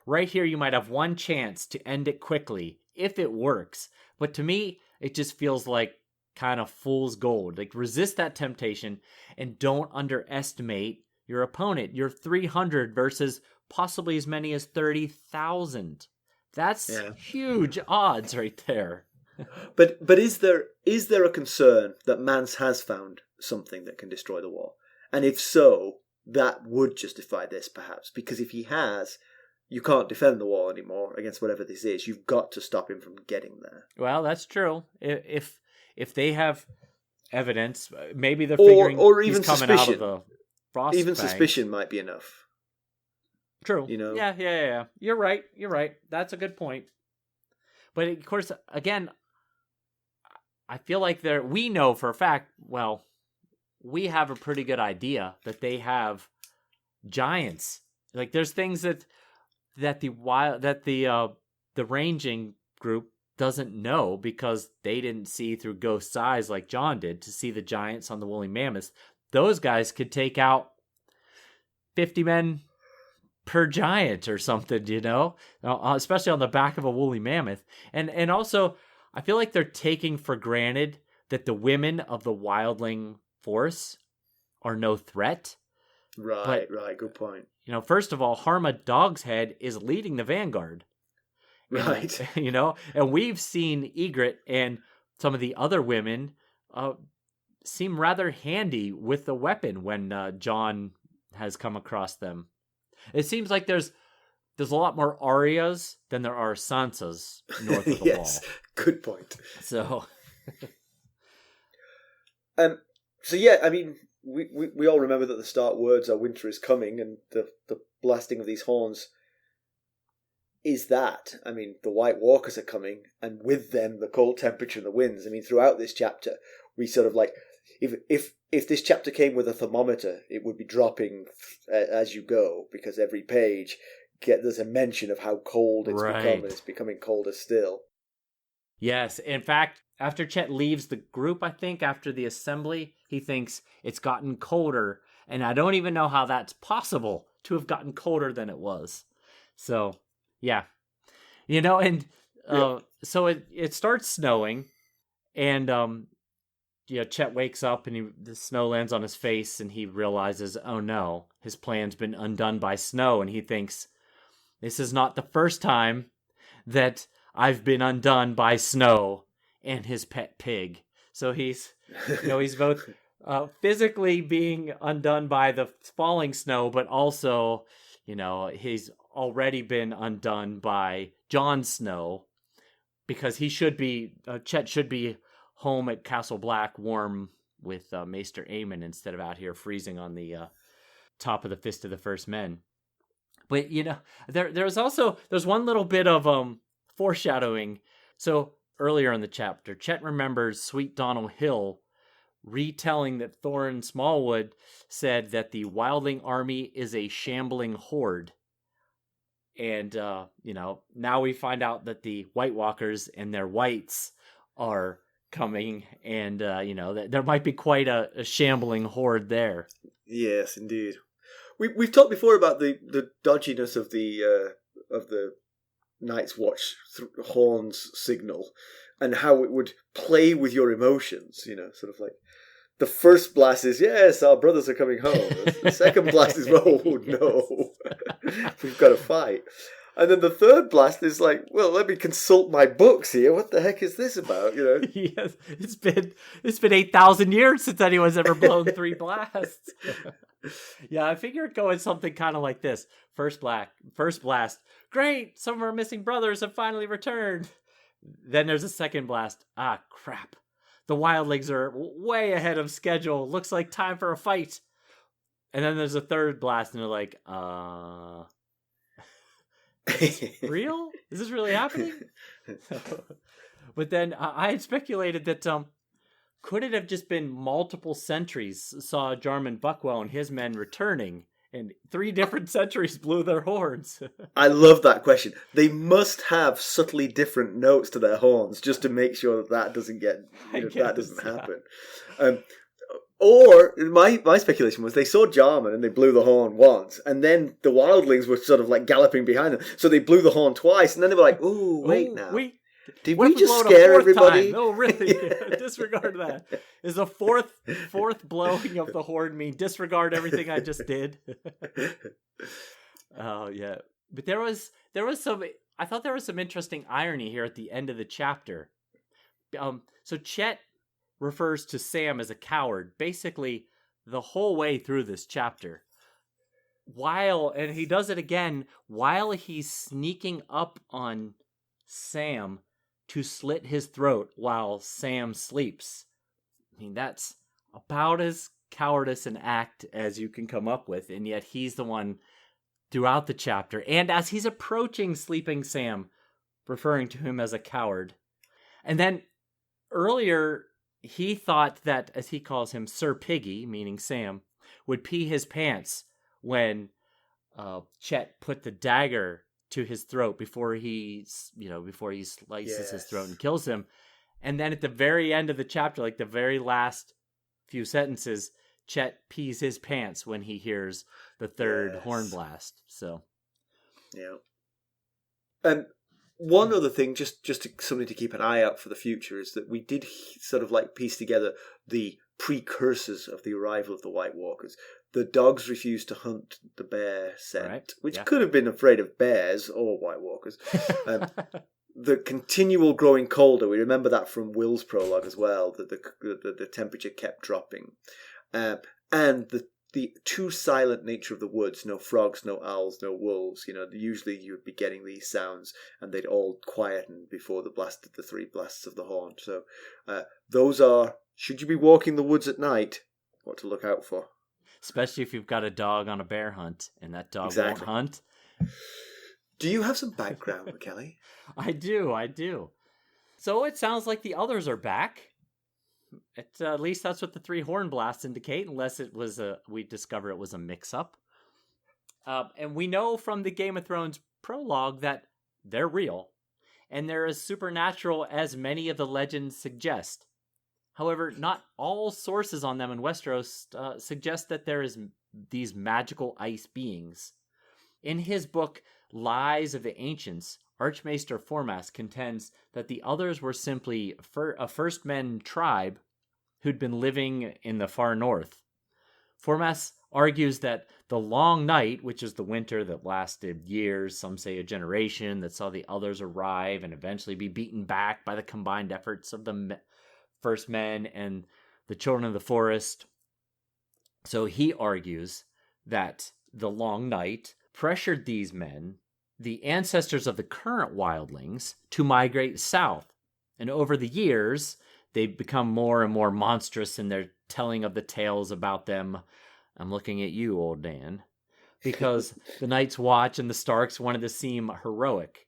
Right here you might have one chance to end it quickly if it works. But to me, it just feels like kind of fool's gold. Like, resist that temptation and don't underestimate your opponent. You're 300 versus possibly as many as 30,000. That's huge odds right there. But is there a concern that Mance has found something that can destroy the wall? And if so, that would justify this, perhaps. Because if he has, you can't defend the wall anymore against whatever this is. You've got to stop him from getting there. Well, that's true. If they have evidence, maybe they're figuring or even he's coming suspicion. out of the frost Even bank. Suspicion might be enough. True. Yeah. You're right. That's a good point. But of course, again, I feel like we know for a fact, we have a pretty good idea that they have giants. Like, there's things that the ranging group doesn't know because they didn't see through Ghost's eyes like John did to see the giants on the woolly mammoths. Those guys could take out 50 men per giant or something, especially on the back of a woolly mammoth. And also, I feel like they're taking for granted that the women of the wildling force are no threat. Right, good point. First of all, Harma Dogshead is leading the vanguard. Right. And we've seen Ygritte and some of the other women seem rather handy with the weapon when John has come across them. It seems like there's a lot more Aryas than there are Sansas north of the yes, wall. Good point. So, I mean, we all remember that the start words are "winter is coming," and the blasting of these horns is that. I mean, the White Walkers are coming, and with them the cold temperature and the winds. I mean, throughout this chapter, we sort of like, if this chapter came with a thermometer, it would be dropping as you go, because every page there's a mention of how cold it's become, and it's becoming colder still. Yes, in fact, after Chett leaves the group, I think, after the assembly, he thinks it's gotten colder, and I don't even know how that's possible to have gotten colder than it was. So, yeah. So it starts snowing, and Chett wakes up and the snow lands on his face and he realizes, oh no, his plan's been undone by snow. And he thinks, this is not the first time that I've been undone by snow and his pet pig. So he's both physically being undone by the falling snow, but also, he's already been undone by Jon Snow, because Chett should be home at Castle Black, warm with Maester Aemon, instead of out here freezing on the top of the Fist of the First Men. But there's one little bit of foreshadowing. So earlier in the chapter, Chett remembers Sweet Donald Hill retelling that Thorin Smallwood said that the wildling army is a shambling horde. And, now we find out that the White Walkers and their whites are coming, and, there might be quite a shambling horde there. Yes, indeed. We've talked before about the dodginess of the Night's Watch horns signal, and how it would play with your emotions, sort of like, the first blast is, yes, our brothers are coming home. The second blast is, oh, no, we've got to fight. And then the third blast is like, well, let me consult my books here. What the heck is this about, Yes, it's been 8,000 years since anyone's ever blown 3 blasts. Yeah, I figured going something kind of like this. First blast. Great, some of our missing brothers have finally returned. Then there's a second blast. Ah, crap. The wildlings are way ahead of schedule. Looks like time for a fight. And then there's a third blast, and they're like, is this real? Is this really happening? But then I had speculated that could it have just been multiple sentries saw Jarman Buckwell and his men returning, and 3 different sentries blew their horns? I love that question. They must have subtly different notes to their horns just to make sure that doesn't happen. Or my speculation was they saw Jarman and they blew the horn once, and then the wildlings were sort of like galloping behind them, so they blew the horn twice, and then they were like, "Ooh, wait now." Did we just scare everybody? No, really. Disregard that. Is a fourth blowing of the horn mean disregard everything I just did? Oh yeah. But there was some. I thought there was some interesting irony here at the end of the chapter. So Chett refers to Sam as a coward basically the whole way through this chapter. And he does it again while he's sneaking up on Sam to slit his throat while Sam sleeps. I mean, that's about as cowardice an act as you can come up with, and yet he's the one throughout the chapter, and as he's approaching sleeping Sam, referring to him as a coward. And then earlier, he thought that, as he calls him, Sir Piggy, meaning Sam, would pee his pants when Chett put the dagger to his throat before he slices his throat and kills him. And then at the very end of the chapter, like the very last few sentences, Chett pees his pants when he hears the third horn blast. So, yeah. And one other thing, something to keep an eye out for the future, is that we did sort of like piece together the precursors of the arrival of the White Walkers. The dogs refused to hunt the bear scent, which could have been afraid of bears or White Walkers. The continual growing colder, we remember that from Will's prologue as well, that the temperature kept dropping. And the too silent nature of the woods, no frogs, no owls, no wolves. Usually you would be getting these sounds and they'd all quieten before the 3 blasts of the horn. So those are, should you be walking the woods at night, what to look out for. Especially if you've got a dog on a bear hunt and that dog won't hunt. Do you have some background, Mackelly? I do. So it sounds like the others are back. At least that's what the 3 horn blasts indicate, unless it was we discover it was a mix-up. And we know from the Game of Thrones prologue that they're real, and they're as supernatural as many of the legends suggest. However, not all sources on them in Westeros suggest that there is these magical ice beings. In his book, Lies of the Ancients, Archmaester Formas contends that the others were simply a First Men tribe who'd been living in the far north. Formas argues that the long night, which is the winter that lasted years, some say a generation, that saw the others arrive and eventually be beaten back by the combined efforts of the first men and the children of the forest. So he argues that the long night pressured these men, the ancestors of the current wildlings, to migrate south. And over the years, they've become more and more monstrous in their telling of the tales about them. I'm looking at you, old Dan, because the Night's Watch and the Starks wanted to seem heroic.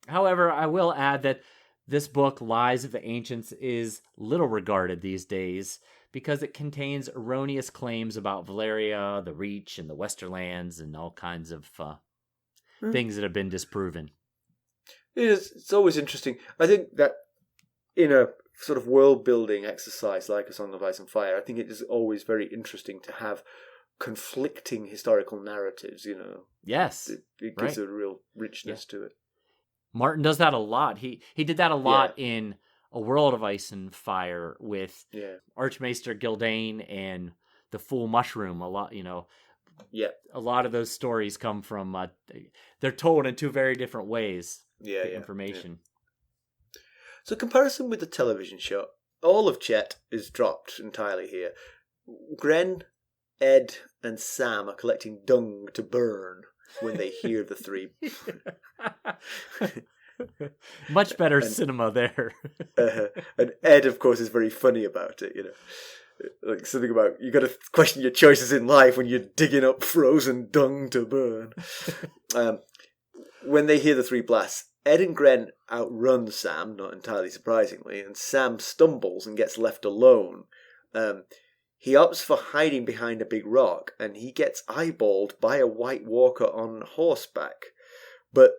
However, I will add that this book, Lies of the Ancients, is little regarded these days because it contains erroneous claims about Valeria, the Reach, and the Westerlands, and all kinds of things that have been disproven. It is. It's always interesting. I think that in a sort of world-building exercise like A Song of Ice and Fire, I think it is always very interesting to have conflicting historical narratives, Yes. It gives a real richness to it. Martin does that a lot. He did that a lot in A World of Ice and Fire with Archmaester Gildane and the Fool Mushroom. A lot, a lot of those stories come from, they're told in two very different ways, information. Yeah. So comparison with the television show, all of Chett is dropped entirely here. Grenn, Edd, and Sam are collecting dung to burn when they hear the three. Much better cinema there. And Edd, of course, is very funny about it, Like something about, you got to question your choices in life when you're digging up frozen dung to burn. When they hear the three blasts, Edd and Grenn outrun Sam, not entirely surprisingly, and Sam stumbles and gets left alone. He opts for hiding behind a big rock, and he gets eyeballed by a White Walker on horseback. But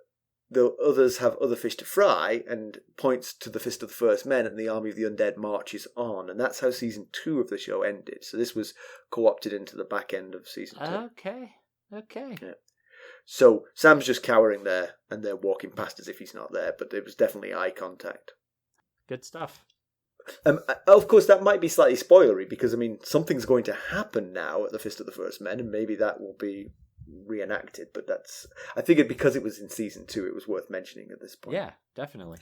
the others have other fish to fry, and points to the Fist of the First Men, and the army of the undead marches on. And that's how season 2 of the show ended. So this was co-opted into the back end of season 2. Okay. Yeah. So Sam's just cowering there, and they're walking past as if he's not there, but there was definitely eye contact. Good stuff. Of course, that might be slightly spoilery, because, something's going to happen now at the Fist of the First Men, and maybe that will be reenacted, but I figured because it was in season 2, it was worth mentioning at this point. Yeah, definitely.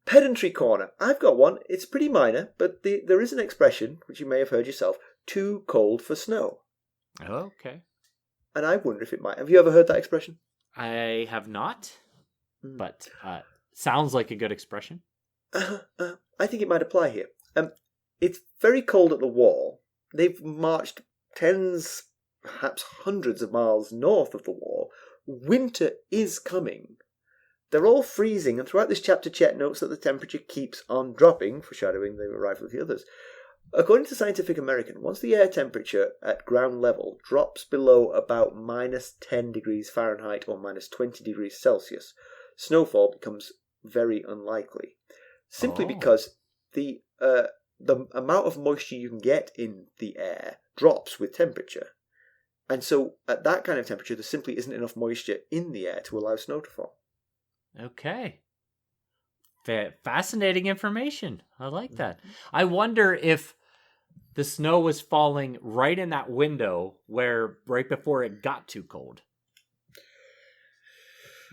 Pedantry corner. I've got one. It's pretty minor, but there is an expression, which you may have heard yourself, too cold for snow. Okay. And I wonder if it might. Have you ever heard that expression? I have not, but sounds like a good expression. I think it might apply here. It's very cold at the wall. They've marched tens, perhaps hundreds of miles north of the wall. Winter is coming. They're all freezing, and throughout this chapter, Chett notes that the temperature keeps on dropping, foreshadowing the arrival of the others. According to Scientific American, once the air temperature at ground level drops below about minus 10 degrees Fahrenheit or minus 20 degrees Celsius, snowfall becomes very unlikely. Simply because the amount of moisture you can get in the air drops with temperature. And so at that kind of temperature, there simply isn't enough moisture in the air to allow snow to fall. Okay. Fascinating information. I like that. I wonder if the snow was falling right in that window right before it got too cold.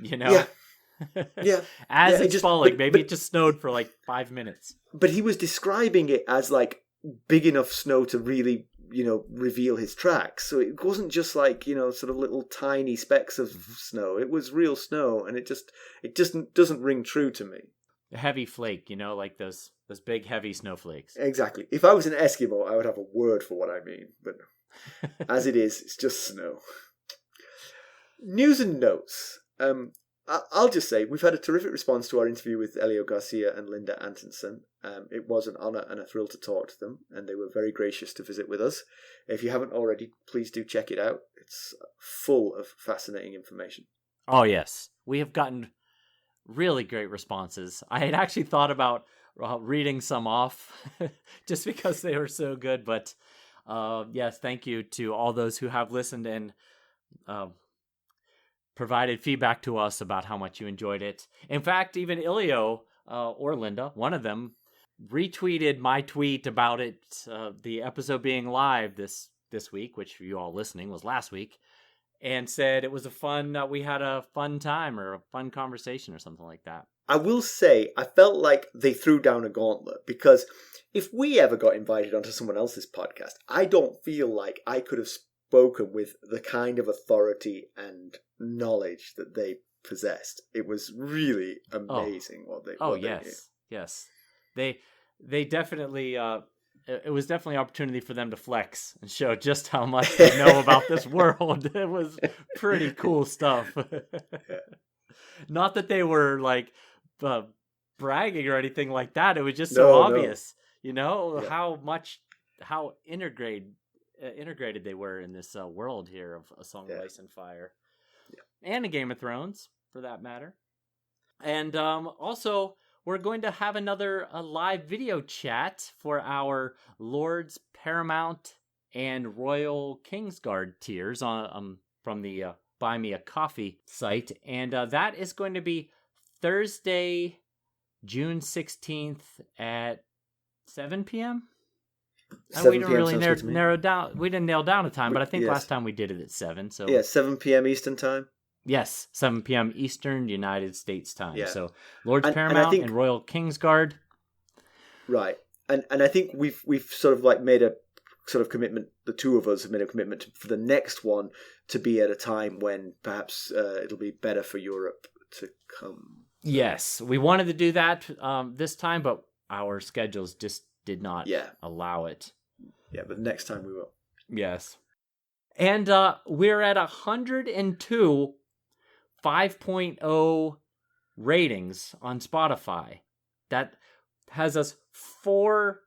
Yeah. As it's falling, maybe it just snowed for 5 minutes. But he was describing it as big enough snow to really, reveal his tracks. So it wasn't just sort of little tiny specks of snow. It was real snow, and it just doesn't ring true to me. A heavy flake, like those big heavy snowflakes. Exactly. If I was an Eskimo, I would have a word for what I mean. But as it is, it's just snow. News and notes. I'll just say we've had a terrific response to our interview with Elio Garcia and Linda Antonsen. It was an honour and a thrill to talk to them, and they were very gracious to visit with us. If you haven't already, please do check it out. It's full of fascinating information. Oh, yes. We have gotten really great responses. I had actually thought about reading some off just because they were so good, but yes, thank you to all those who have listened and provided feedback to us about how much you enjoyed it. In fact, even Ilio or Linda, one of them, retweeted my tweet about it, the episode being live this week, which for you all listening was last week, and said it was we had a fun time or a fun conversation or something like that. I will say, I felt like they threw down a gauntlet, because if we ever got invited onto someone else's podcast, I don't feel like I could have spoken with the kind of authority and knowledge that they possessed. It was really amazing what they did. Yes. They definitely, it was definitely an opportunity for them to flex and show just how much they know about this world. It was pretty cool stuff. Not that they were like bragging or anything like that. It was just so obvious, how integrated they were in this world here of A Song of Ice and Fire, and a Game of Thrones for that matter. And also, we're going to have another live video chat for our Lords Paramount and Royal Kingsguard tiers from the Buy Me a Coffee site. And that is going to be Thursday, June 16th at 7 p.m.? We didn't really narrow down. We didn't nail down a time, but I think last time we did it at 7. So 7 p.m. Eastern time. Yes, 7 p.m. Eastern United States time. Yeah. So Lords Paramount and Royal Kingsguard. Right, and I think we've sort of like made a sort of commitment. The two of us have made a commitment for the next one to be at a time when perhaps it'll be better for Europe to come. Yes, we wanted to do that this time, but our schedules just did not allow it. Yeah, but next time we will. Yes. And we're at 102 5.0 ratings on Spotify. That has us 4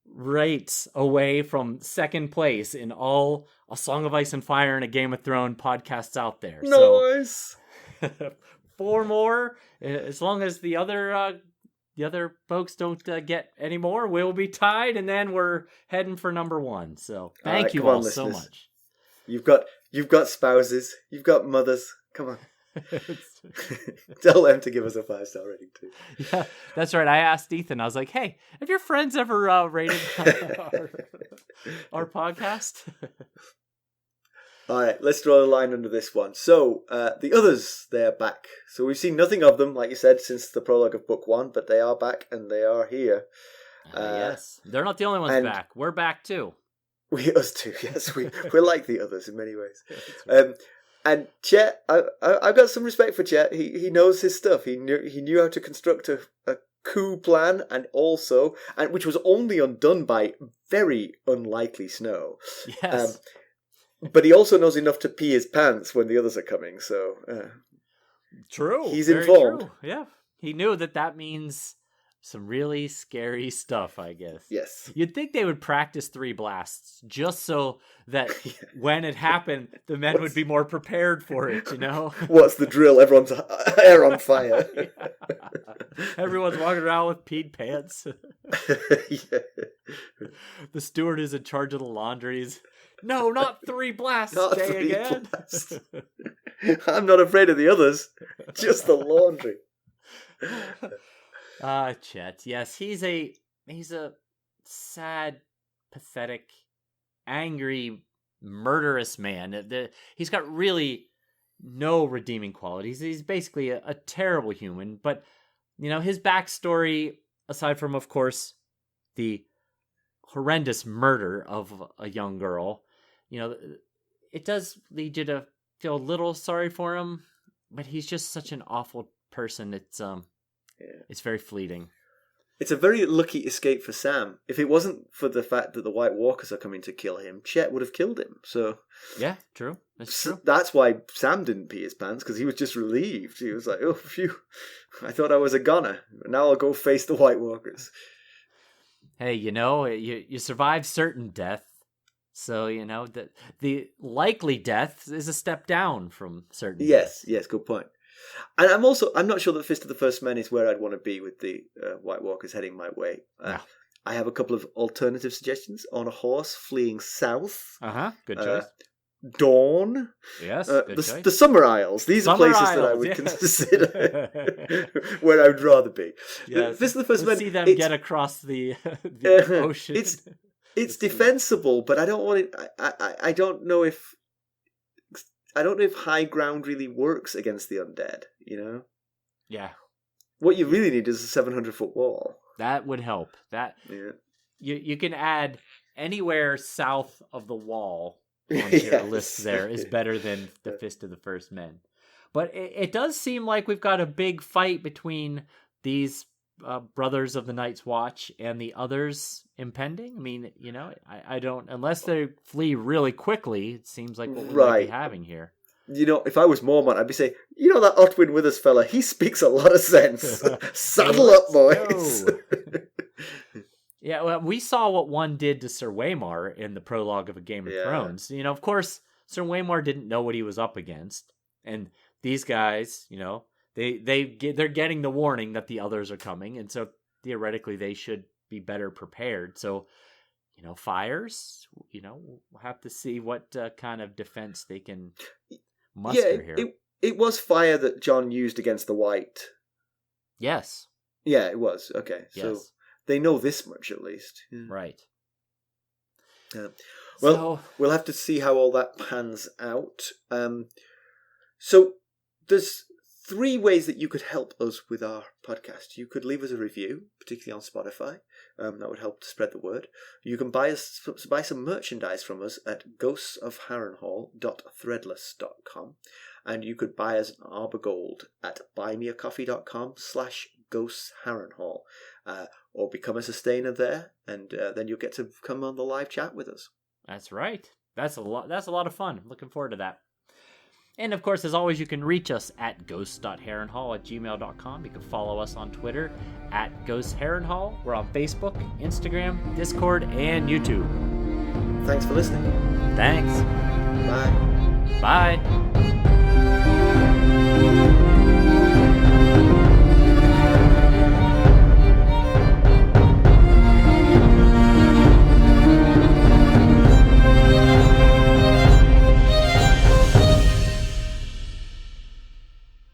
rates away from second place in all A Song of Ice and Fire and a Game of Thrones podcasts out there. Nice! So, 4 more, as long as the other folks don't get any more, we'll be tied, and then we're heading for number 1. So thank you all so much. You've got spouses, you've got mothers. Come on. Tell them to give us a 5-star rating too. Yeah, that's right. I asked Ethan, I was like, hey, have your friends ever rated our podcast? All right, let's draw the line under this one. So, the others, they're back. So we've seen nothing of them, like you said, since the prologue of book 1, but they are back and they are here. Yes, they're not the only ones back. We're back too. Us too, yes. We're like the others in many ways. And Chett, I've got some respect for Chett. He knows his stuff. He knew how to construct a coup plan, and which was only undone by very unlikely snow. Yes. But he also knows enough to pee his pants when the others are coming. So true. He's informed. True. Yeah, he knew that means some really scary stuff, I guess. Yes. You'd think they would practice 3 blasts just so that when it happened, the men would be more prepared for it, What's the drill? Everyone's hair on fire. Everyone's walking around with peed pants. Yeah. The steward is in charge of the laundries. No, not 3 blasts, Not Jay 3 again. blasts. I'm not afraid of the others. Just the laundry. Chett. Yes, he's a sad, pathetic, angry, murderous man. He's got really no redeeming qualities. He's basically a terrible human. But his backstory, aside from, of course, the horrendous murder of a young girl, it does lead you to feel a little sorry for him. But he's just such an awful person. It's very fleeting. It's a very lucky escape for Sam. If it wasn't for the fact that the White Walkers are coming to kill him, Chett would have killed him. So yeah, true. That's true. That's why Sam didn't pee his pants, because he was just relieved. He was like, "Oh, phew! I thought I was a goner. Now I'll go face the White Walkers." Hey, you survive certain death, so that the likely death is a step down from certain. Yes, good point. And I'm not sure that Fist of the First Men is where I'd want to be with the White Walkers heading my way. I have a couple of alternative suggestions. On a horse fleeing south. Good choice. Dawn. Yes, The Summer Isles. These are places that I would consider where I would rather be. Yes. Fist of the First Men. See them get across the ocean. It's defensible, but I don't want it. I don't know if high ground really works against the undead. You know. Yeah. What you really need is a 700-foot wall. That would help. You can add anywhere south of the wall onto your list. There is better than the Fist of the First Men. But it does seem like we've got a big fight between these brothers of the Night's Watch and the others impending. I mean, you know, I don't, unless they flee really quickly, it seems like what we might be having here. You know, if I was Mormont, I'd be saying, you know that Otwin Withers fella, he speaks a lot of sense. Saddle up, boys. Yeah, well, we saw what one did to Sir Waymar in the prologue of A Game of Thrones. You know, of course, Sir Waymar didn't know what he was up against. And these guys, you know, they're getting the warning that the others are coming. And so theoretically, they should be better prepared. So, you know, fires, you know, we'll have to see what kind of defense they can muster here. It was fire that John used against the White. Yes. Yeah, it was. Okay. Yes. So they know this much at least. Yeah. Right. Well, we'll have to see how all that pans out. So there's 3 ways that you could help us with our podcast. You could leave us a review, particularly on Spotify. That would help to spread the word. You can buy some merchandise from us at ghostsofharrenhal.threadless.com. And you could buy us an Arbor Gold at buymeacoffee.com/ghostsharrenhal. Or become a sustainer there, and then you'll get to come on the live chat with us. That's right. That's a lot of fun. I'm looking forward to that. And of course, as always, you can reach us at ghost.harrenhal@gmail.com. You can follow us on Twitter at ghostharrenhal. We're on Facebook, Instagram, Discord, and YouTube. Thanks for listening. Thanks. Bye. Bye.